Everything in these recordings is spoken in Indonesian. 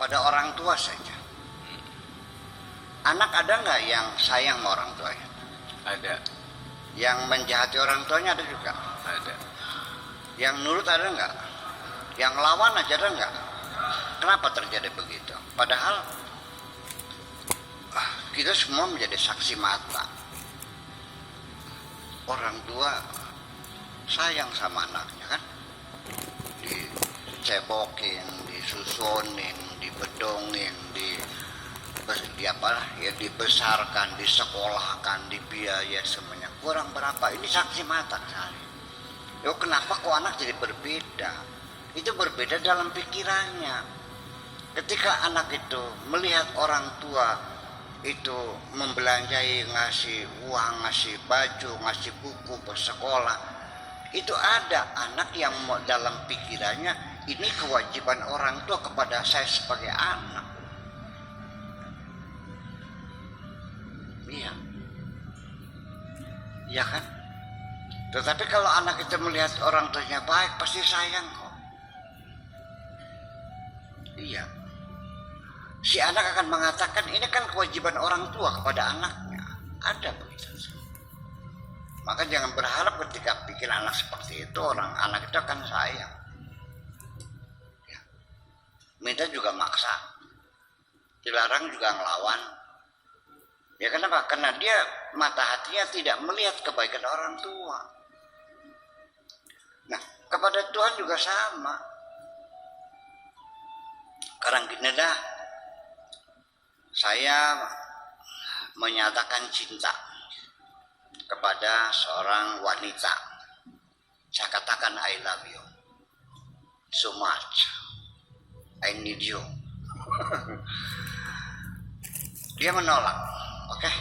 pada orang tua saja. Anak ada nggak yang sayang sama orang tuanya? Ada. Yang menjahati orang tuanya ada juga? Ada. Yang nurut ada nggak? Yang lawan aja ada nggak? Kenapa terjadi begitu? Padahal kita semua menjadi saksi mata. Orang tua sayang sama anaknya kan? Dicebokin, disusunin, dibedongin, dibesarkan, disekolahkan, dibiaya semuanya. Kurang berapa? Ini saksi mata sekali. Yo, kenapa kok anak jadi berbeda? Itu berbeda dalam pikirannya. Ketika anak itu melihat orang tua itu membelanjai, ngasih uang, ngasih baju, ngasih buku, bersekolah, itu ada anak yang dalam pikirannya ini kewajiban orang tua kepada saya sebagai anak. Iya. Iya kan? Tetapi kalau anak itu melihat orang tuanya baik, pasti sayang kok. Iya. Si anak akan mengatakan ini kan kewajiban orang tua kepada anaknya. Ada begitu. Maka jangan berharap ketika bikin anak seperti itu, anak itu akan sayang. Ya. Minta juga maksa. Dilarang juga ngelawan. Ya kenapa? Karena dia mata hatinya tidak melihat kebaikan orang tua. Nah, kepada Tuhan juga sama. Sekarang gini dah, saya menyatakan cinta kepada seorang wanita. Saya katakan I love you so much. I need you. Dia menolak. Oke.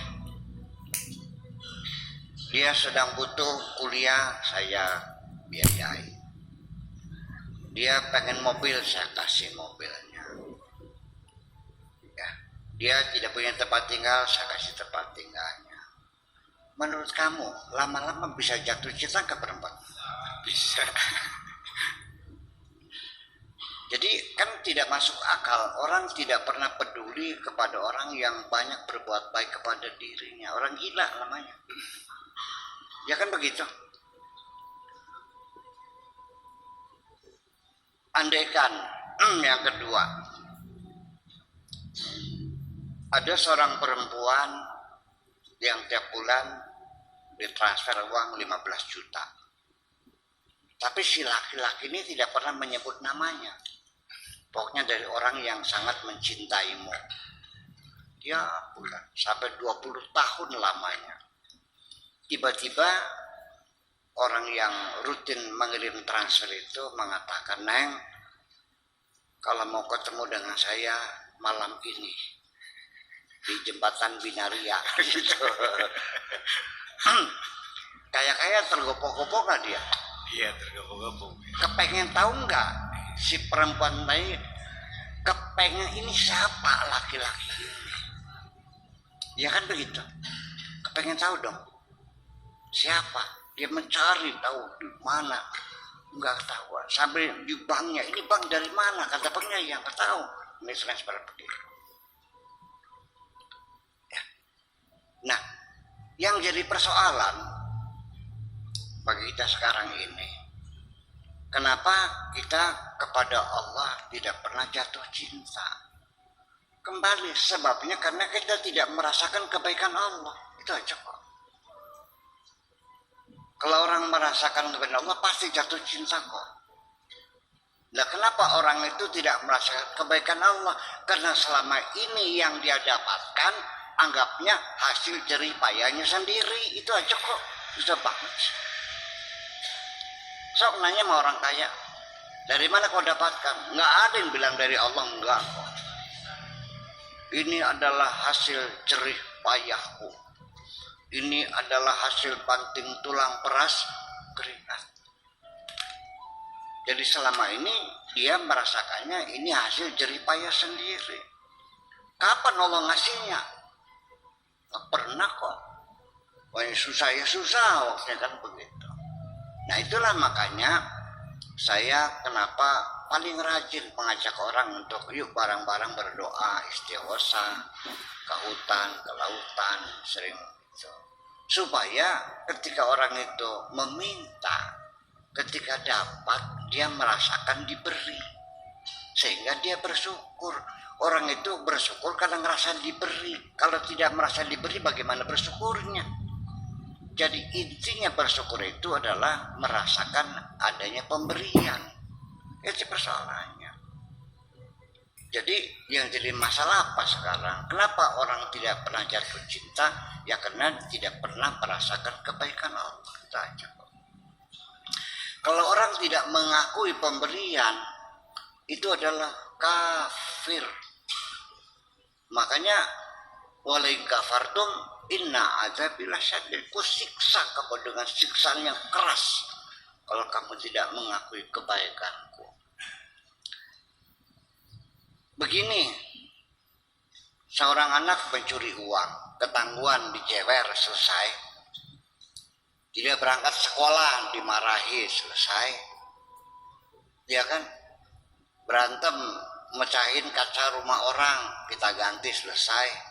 Dia sedang butuh kuliah, saya biayai. Dia pengen mobil, saya kasih mobilnya. Ya. Dia tidak punya tempat tinggal, saya kasih tempat tinggalnya. Menurut kamu, lama-lama bisa jatuh cinta ke perempuan? Bisa. Jadi kan tidak masuk akal, orang tidak pernah peduli kepada orang yang banyak berbuat baik kepada dirinya. Orang gila namanya. Ya kan begitu. Andaikan yang kedua, ada seorang perempuan yang tiap bulan ditransfer uang 15 juta. Tapi si laki-laki ini tidak pernah menyebut namanya. Pokoknya dari orang yang sangat mencintaimu. Ya bulan, sampai 20 tahun lamanya. Tiba-tiba orang yang rutin mengirim transfer itu mengatakan, Neng, kalau mau ketemu dengan saya malam ini di jembatan Binaria gitu. Kayak tergopok-gopok nggak dia? Iya, tergopok-gopok. Kepengen tahu nggak si perempuan tadi? Kepengen ini siapa laki-laki ini? Ya kan begitu. Kepengen tahu dong. Siapa? Dia mencari tahu di mana. Enggak tahu. Sampai di banknya. Ini bank dari mana? Kata banknya yang nggak tahu. Ini transfer begitu. Ya. Nah, yang jadi persoalan bagi kita sekarang ini, kenapa kita kepada Allah tidak pernah jatuh cinta? Kembali sebabnya karena kita tidak merasakan kebaikan Allah. Itu aja kok. Kalau orang merasakan kebaikan Allah pasti jatuh cinta kok. Nah, kenapa orang itu tidak merasakan kebaikan Allah? Karena selama ini yang dia dapatkan anggapnya hasil jerih payahnya sendiri. Itu aja kok. Sudah banget. Sok nanya sama orang kaya, dari mana kau dapatkan? Nggak ada yang bilang dari Allah, enggak. Ini adalah hasil jerih payahku. Ini adalah hasil banting tulang peras keringat. Jadi selama ini dia merasakannya ini hasil jerih payah sendiri. Kapan Allah ngasihnya? Nggak pernah kok. Wah, susah ya susah, waktunya kan begitu. Nah itulah makanya saya kenapa paling rajin mengajak orang untuk yuk bareng-bareng berdoa, istighosa, ke hutan, ke lautan, sering itu. Supaya ketika orang itu meminta, ketika dapat dia merasakan diberi, sehingga dia bersyukur. Orang itu bersyukur karena ngerasa diberi. Kalau tidak merasa diberi, bagaimana bersyukurnya? Jadi intinya bersyukur itu adalah merasakan adanya pemberian. Itu persoalannya. Jadi yang jadi masalah apa sekarang? Kenapa orang tidak pernah jatuh cinta? Ya karena tidak pernah merasakan kebaikan Allah saja. Kalau orang tidak mengakui pemberian, itu adalah kafir. Makanya walain kafartum inna adzabi lasyadid, ku siksa kamu dengan siksaan yang keras kalau kamu tidak mengakui kebaikanku. Begini, seorang anak mencuri uang, ketangguhan, dijewer, selesai. Tidak berangkat sekolah, dimarahi, selesai. Ya kan? Berantem, mecahin kaca rumah orang, kita ganti, selesai.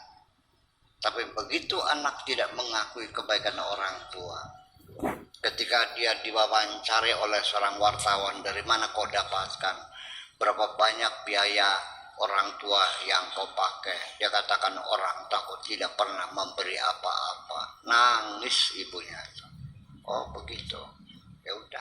Tapi begitu anak tidak mengakui kebaikan orang tua, ketika dia diwawancari oleh seorang wartawan, dari mana kau dapatkan, berapa banyak biaya orang tua yang kau pakai, dia katakan orang takut tidak pernah memberi apa-apa. Nangis ibunya. Oh begitu, ya udah,